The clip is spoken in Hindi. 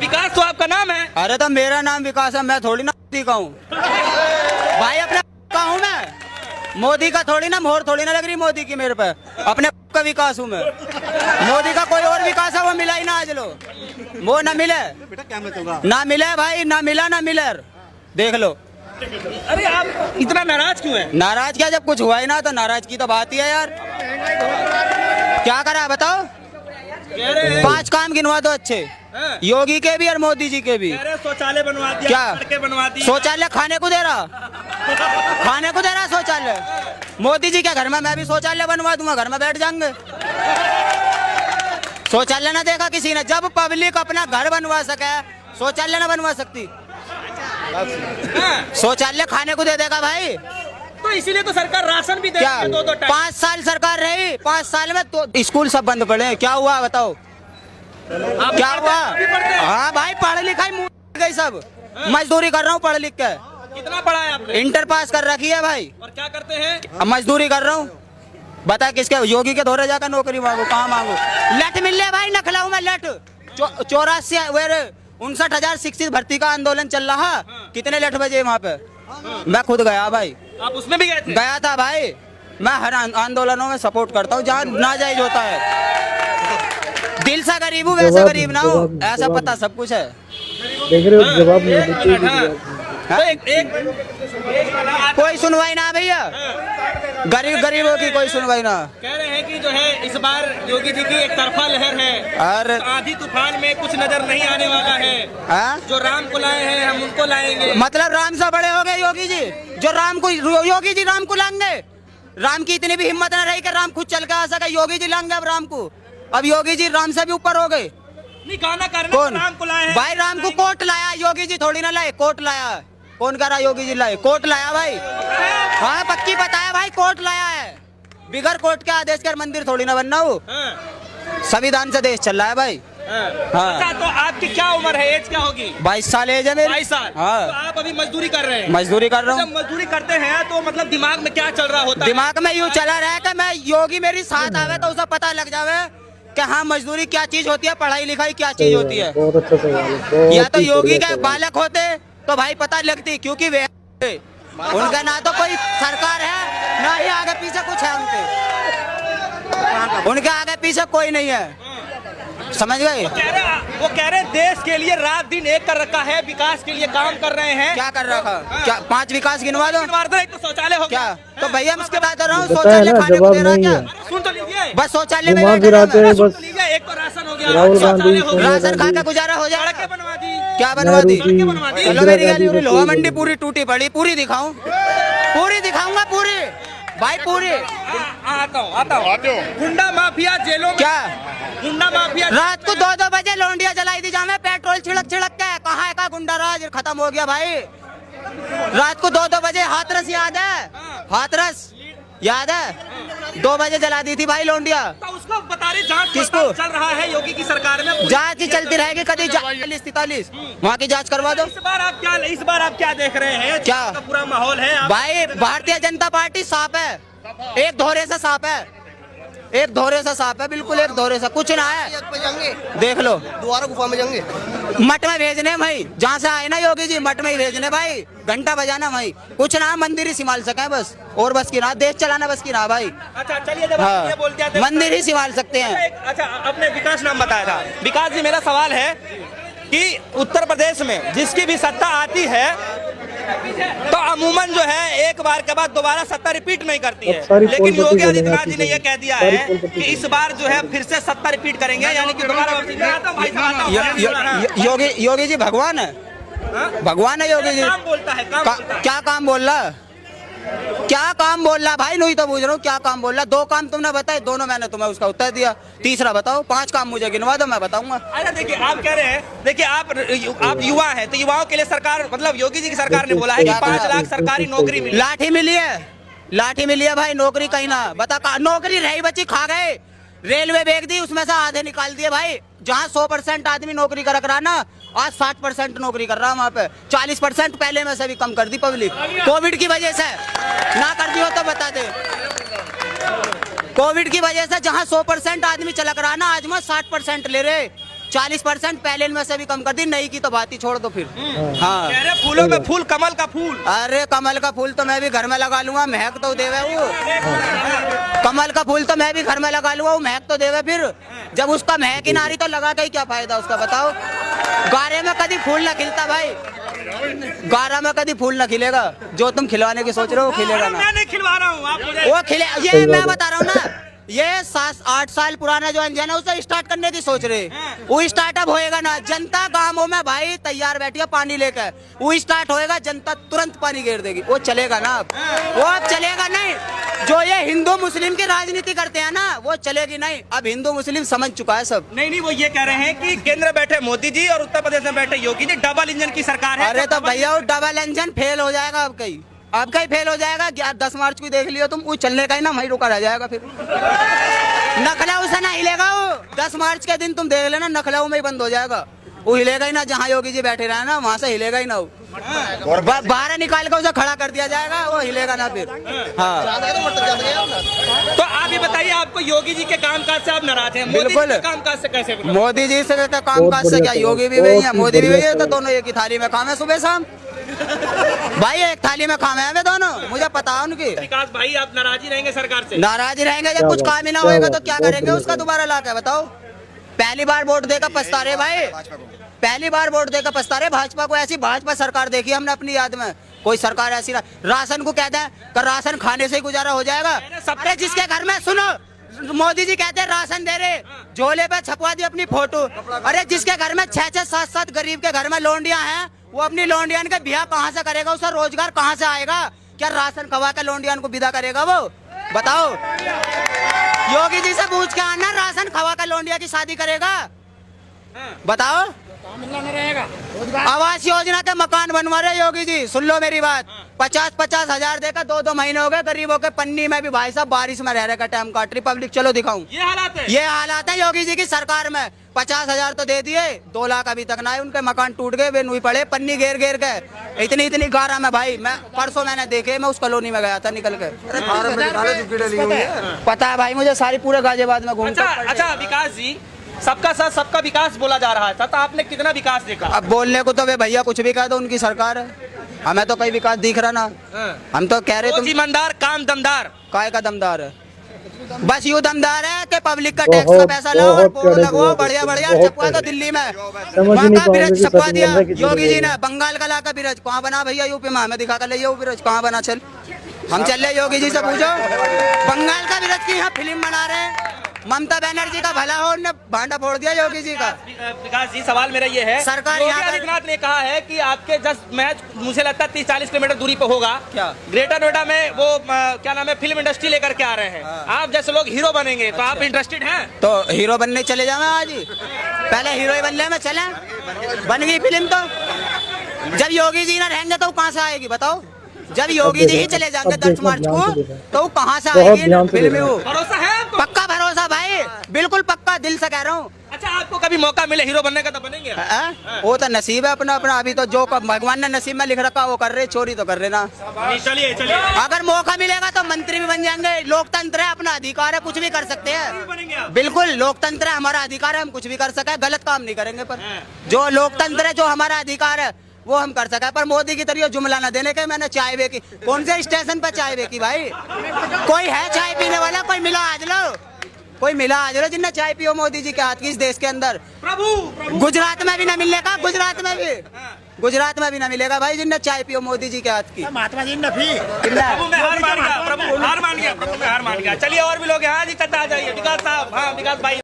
विकास तो आपका नाम है। अरे तो मेरा नाम विकास है, मैं थोड़ी ना मोदी का हूँ भाई, अपने का हूँ मैं, मोदी का थोड़ी ना, मोहर थोड़ी ना लग रही मोदी की मेरे पे, अपने का विकास हूँ मैं। मोदी का कोई और विकास है वो मिला ही ना आज लो, वो ना मिले, ना मिले भाई, ना मिला ना मिले, देख लो। अरे आप इतना नाराज क्यों है? नाराज क्या, जब कुछ हुआ ही ना तो नाराज की तो बात ही है यार। क्या करा बताओ, 5 काम गिनवा दो अच्छे, योगी के भी और मोदी जी के भी। शौचालय बनवा दिया, क्या सड़कें बनवा दी, शौचालय खाने को दे रहा, खाने को दे रहा शौचालय। मोदी जी क्या घर में मैं भी शौचालय बनवा दूंगा, घर में बैठ जाएंगे। शौचालय ना देखा किसी ने, जब पब्लिक अपना घर बनवा सके शौचालय ना बनवा सकती, शौचालय खाने को दे देगा भाई। तो इसीलिए तो सरकार राशन भी दे क्या 2-2 टाइम। 5 साल सरकार रही, 5 साल में तो स्कूल सब बंद पड़े, क्या हुआ बताओ, क्या हुआ? हाँ भाई, पढ़ लिखाई मुँह गई सब, मजदूरी कर रहा हूँ पढ़ लिख के। कितना पढ़ा है आपने? इंटर पास कर रखी है भाई। और क्या करते हैं? अब मजदूरी कर रहा हूँ, बता किसके, योगी के दौरे जाकर नौकरी मांगू, कहाँ मांगू? लट मिल ले भाई, नखलाऊ में लट 84 59,060 भर्ती का आंदोलन चल रहा। कितने लेट बजे वहाँ पे? मैं खुद गया भाई। आप उसमें भी गए थे? गया था भाई, मैं हर आंदोलनों में सपोर्ट करता हूँ जहाँ नाजायज होता है। दिल से गरीब हूँ, वैसे गरीब ना हो, ऐसा पता सब कुछ है। देख रहे हो जवाब नहीं कोई सुनवाई ना भैया, गरीबों की कोई सुनवाई ना। कह रहे हैं कि जो है इस बार योगी जी की एक तरफा लहर है, और आंधी तूफान में कुछ नजर नहीं आने वाला है। जो राम को लाए हैं हम उनको लाएंगे। मतलब राम से बड़े हो गए योगी जी, जो राम को, योगी जी राम को लाएंगे। राम की इतनी भी हिम्मत न रही कि राम खुद चल के आ सके, योगी जी लाएंगे अब राम को। अब योगी जी राम से भी ऊपर हो गए। कौन राम को लाए हैं? भाई राम को कोर्ट लाया, योगी जी थोड़ी ना लाए, कोर्ट लाया। कौन कह रहा योगी जी लाए? कोर्ट लाया भाई, हाँ पक्की बताया भाई, कोर्ट लाया है। बिगर कोर्ट के आदेश कर मंदिर थोड़ी ना बनना हो, संविधान से देश चल रहा है भाई। हाँ। अच्छा, तो आपकी क्या उम्र है, एज क्या होगी? 22 साल एज है मेरी। 22 साल। हाँ। तो आप अभी मजदूरी कर रहे हैं? मजदूरी कर रहा हूँ। जब मजदूरी करते हैं तो मतलब दिमाग में क्या चल रहा होता है? दिमाग में यूँ चला रहा है कि मैं योगी मेरी साथ आवे तो उसे पता लग जावे कि हाँ मजदूरी क्या चीज होती है, पढ़ाई लिखाई क्या चीज होती है। बहुत अच्छा सवाल है। या तो योगी के बालक होते तो भाई पता लगती, क्योंकि वे उनका ना तो कोई सरकार है ना ही आगे पीछे कुछ है, उनके आगे पीछे कोई नहीं है, समझ गए? वो कह रहे देश के लिए रात दिन एक कर रखा है, विकास के लिए काम कर रहे हैं। क्या कर रखा? क्या 5 विकास गिनवा दो? एक तो शौचालय हो क्या? तो भैया हम इसके बात कर रहा हूँ, बताया शौचालय ना, खाने को जवाब दे रहा नहीं क्या? है। सुन तो लीजिए, बस शौचालय में घुमा बैठा फिराते रहना। हैं बस। एक तो राशन हो गया, राहुल गांधी, शौचालय हो गया, राशन खा के गुजारा हो जाए। सड़कें बनवा दी। क्या बनवा दी? नेहरू बनवा दी। चलो मेरी गाली उड़ी, लोहा मंडी पूरी टूटी पड़ी, पूरी दिखाऊं, पूरी दिखाऊंगा पूरी भाई, पूरी। आता हूँ। गुंडा माफिया जेलों में, क्या गुंडा माफिया रात को 2-2 बजे लौंडिया जलाई दी जामे, पेट्रोल छिड़क छिड़क के। कहाँ है का गुंडा राज? खत्म हो गया भाई। रात को 2-2 बजे हाथरस याद है? हाथरस याद है? 2 बजे जला दी थी भाई लौंडिया। तो उसको बता रही जांच किसको? चल रहा है योगी की सरकार में। जांच ही चलती रहेगी, कभी 43 वहाँ की जांच करवा दो। इस बार आप क्या देख रहे हैं? क्या? का पूरा माहौल है भाई भारतीय जनता पार्टी साफ है, एक धोरे से साफ है, एक धोरे से साफ है, बिल्कुल एक धोरे से, कुछ ना है। देख लो, दोबारा गुफा में जाएंगे, मठ में भेजने भाई, जहाँ से आए ना योगी जी मठ में ही भेजने भाई, घंटा बजाना भाई, कुछ ना, मंदिर ही संभाल सके बस, और बस की ना, देश चलाना बस की ना भाई। अच्छा चलिए, जब हाँ, आप ये बोलते हैं मंदिर ही संभाल सकते हैं। अच्छा, आपने विकास नाम बताया था। विकास जी, मेरा सवाल है कि उत्तर प्रदेश में जिसकी भी सत्ता आती है तो अमूमन जो है एक बार के बाद दोबारा सत्ता रिपीट नहीं करती है, लेकिन योगी आदित्यनाथ जी ने यह कह दिया है कि इस बार जो है फिर से सत्ता रिपीट करेंगे, यानी कि दोबारा। योगी जी भगवान है, भगवान है योगी जी। काम बोलता है, क्या काम बोल रहा? क्या काम बोल रहा भाई? नहीं तो पूछ रहा हूँ क्या काम बोल रहा? 2 काम तुमने बताए, दोनों मैंने तुम्हें उसका उत्तर दिया, तीसरा बताओ। 5 काम मुझे गिनवा दो, मैं बताऊंगा। अरे देखिए, आप कह रहे हैं, देखिए आप युवा हैं, तो युवाओं के लिए सरकार, मतलब योगी जी की सरकार ने बोला है कि 5 लाख सरकारी नौकरी मिली। लाठी मिली है, लाठी मिली है भाई, नौकरी कहीं ना। बता नौकरी रही बची खा गए, रेलवे बेच दी, उसमें से आधे निकाल दिए भाई। जहाँ 100% आदमी नौकरी कर रहा ना, आज 60% नौकरी कर रहा है वहाँ पे। 40% पहले में से भी कम कर दी पब्लिक, कोविड की वजह से। ना कर दी हो तो बता दे। कोविड की वजह से जहाँ 100% आदमी चलक रहा ना, आज में 60% ले रहे। 40% पहले में से भी कम कर दी, नहीं की तो बात ही छोड़ दो फिर। हाँ कह रहे फूलों में फूल, कमल का फूल। अरे कमल का फूल तो मैं भी घर में लगा लूंगा, महक तो देवे वो। कमल का फूल तो मैं भी घर में लगा लूंगा, वो महक तो देवे। फिर जब उसका महक ही ना रही तो लगा के ही क्या फायदा उसका, बताओ। गारे में कभी फूल ना खिलता भाई, गारा में कभी फूल ना खिलेगा। जो तुम खिलवाने की सोच रहे हो वो खिलेगा ना। मैं नहीं खिलवा रहा हूँ, आप मुझे वो खिले, ये मैं बता रहा हूँ ना, ये 7-8 साल पुराना जो इंजन है उसे स्टार्ट करने की सोच रहे, वो स्टार्टअप होएगा ना। जनता गांवों में भाई तैयार बैठी है पानी लेकर, वो स्टार्ट होएगा, जनता तुरंत पानी घेर देगी, वो चलेगा ना। वो अब चलेगा नहीं। जो ये हिंदू मुस्लिम की राजनीति करते हैं ना, वो चलेगी नहीं। अब हिंदू मुस्लिम समझ चुका है सब। नहीं, वो ये कह रहे हैं कि केंद्र में बैठे मोदी जी और उत्तर प्रदेश में बैठे योगी जी, डबल इंजन की सरकार है। अरे तो भैया वो डबल इंजन फेल हो जाएगा, अब कहीं फेल हो जाएगा। 10 मार्च को देख लियो तुम, वो चलने का ही ना वहीं रुका रह जाएगा। फिर नखलाऊ से ना हिलेगा वो। 10 मार्च के दिन तुम देख लेना, नखलाऊ में ही बंद हो जाएगा, वो हिलेगा ही ना। जहाँ योगी जी बैठे रहे ना वहाँ से हिलेगा ही ना वो। बाहर निकाल कर उसे खड़ा कर दिया जाएगा, वो हिलेगा ना फिर। हाँ तो आप ये बताइए, आपको योगी जी के कामकाज से आप नाराज हैं? बिल्कुल। कामकाज से कैसे? मोदी जी से कामकाज से क्या, योगी भी वही है मोदी भी वही है, तो दोनों एक ही थाली में खामे सुबह शाम। भाई एक थाली में खामे हैं दोनों, मुझे पता है उनकी। विकास भाई, आप नाराज ही रहेंगे सरकार से? नाराज ही रहेंगे, जब कुछ काम ही ना होएगा तो क्या करेंगे उसका दोबारा ला के, बताओ। पहली बार वोट देकर पछता रहे भाई, पहली बार वोट देकर पछता रहे भाजपा को। ऐसी भाजपा सरकार देखी हमने अपनी याद में, कोई सरकार ऐसी राशन को कहते हैं कि राशन खाने से ही गुजारा हो जाएगा। अरे जिसके घर में, सुनो, मोदी जी कहते हैं राशन दे रहे, झोले पे छपवा दी अपनी फोटो। अरे जिसके घर में 6-6, 7-7 गरीब के घर में लोंडियां हैं, वो अपनी लोंडियान के ब्याह कहाँ से करेगा? उसका रोजगार कहाँ से आएगा? क्या राशन खवा के लोंडियान को विदा करेगा वो? बताओ। योगी जी से पूछ के आना, राशन खवा के लोंडिया की शादी करेगा? बताओ। आवास योजना के मकान बनवा रहे योगी जी, सुन लो मेरी बात। 50-50 हजार देकर 2-2 महीने हो गए गरीबों के पन्नी में भी भाई साहब बारिश में रह रहे का टाइम काट रही पब्लिक। चलो दिखाऊं, ये हालात है, ये हालात है योगी जी की सरकार में। 50 हजार तो दे दिए, 2 लाख अभी तक ना है, उनके मकान टूट गए, वे नुई पड़े पन्नी घेर घेर के। इतनी गारा में भाई, मैं परसों मैंने देखे, मैं उस कॉलोनी में गया था निकल के। पता है भाई मुझे, सारी पूरे गाजियाबाद में घूमता। अच्छा विकास जी, सबका साथ सबका विकास बोला जा रहा है, तो आपने कितना विकास देखा? अब बोलने को तो वे भैया कुछ भी कह दो, उनकी सरकार है, हमें तो कहीं विकास दिख रहा ना। हम तो कह रहे तुम ईमानदार, काम दमदार, काय का दमदार है? बस यूँ दमदार है कि पब्लिक का टैक्स का पैसा लो और बोर्ड लगवाओ, बढ़िया बढ़िया छपवा दो दिल्ली में। वहाँ का ब्रिज छपवा दिया योगी जी ने, बंगाल का लाका ब्रिज कहाँ बना भैया? यूपी में, हमें दिखा कर ले वो ब्रिज कहाँ बना। चल हम चल रहे योगी जी से पूछो, बंगाल का ब्रिज की यहाँ फिल्म बना रहे। ममता बनर्जी का भला हो, उन्होंने भांडा फोड़ दिया योगी जी का। विकास जी, सवाल मेरा ये है, सरकार योगी आदित्यनाथ ने कहा है कि आपके जस्ट मैच मुझे लगता है 30-40 किलोमीटर दूरी पे होगा, क्या ग्रेटर नोएडा में वो क्या नाम है, फिल्म इंडस्ट्री लेकर के आ रहे हैं। आप जैसे लोग हीरो बनेंगे, तो आप इंटरेस्टेड हैं? तो हीरो बनने चले जाओ आज ही, पहले हीरो ही बनने में चले। बन गई फिल्म तो, जब योगी जी ना रहेंगे तो कहाँ से आएगी बताओ? जब योगी जी ही चले जाएंगे 10 मार्च को, तो वो कहाँ से आएगी फिल्म? वो भरोसा है आपको? पक्का भरोसा भाई, बिल्कुल पक्का, दिल से कह रहा हूँ। अच्छा, आपको कभी मौका मिले हीरो बनने का तो बनेंगे? वो तो नसीब है अपना अपना, अभी तो जो भगवान ने नसीब में लिख रखा वो कर रहे, चोरी तो कर रहे ना। चलिए चलिए, अगर मौका मिलेगा तो मंत्री भी बन जाएंगे। लोकतंत्र है, अपना अधिकार है, कुछ भी कर सकते हैं। बिल्कुल लोकतंत्र है, हमारा अधिकार है, हम कुछ भी कर सके, गलत काम नहीं करेंगे। पर जो लोकतंत्र है, जो हमारा अधिकार है, वो हम कर सका। पर मोदी की तरह जुमला न देने के मैंने चाय बेची, कौन से स्टेशन पर चाय बेची भाई? कोई है चाय पीने वाला? कोई मिला आज लो, कोई मिला आज लो जिनने चाय पियो मोदी जी के हाथ की इस देश के अंदर? प्रभु गुजरात में भी न मिलने का, गुजरात में भी न मिलेगा भाई जिनने चाय पियो मोदी जी के हाथ की। महात्मा जी ने भी प्रभु मैं हार मान गया, प्रभु हार मान गया, प्रभु मैं हार मान गया। चलिए और भी लोग हैं। हाँ जी, चट्टा आ जाइए विकास साहब। हाँ विकास भाई।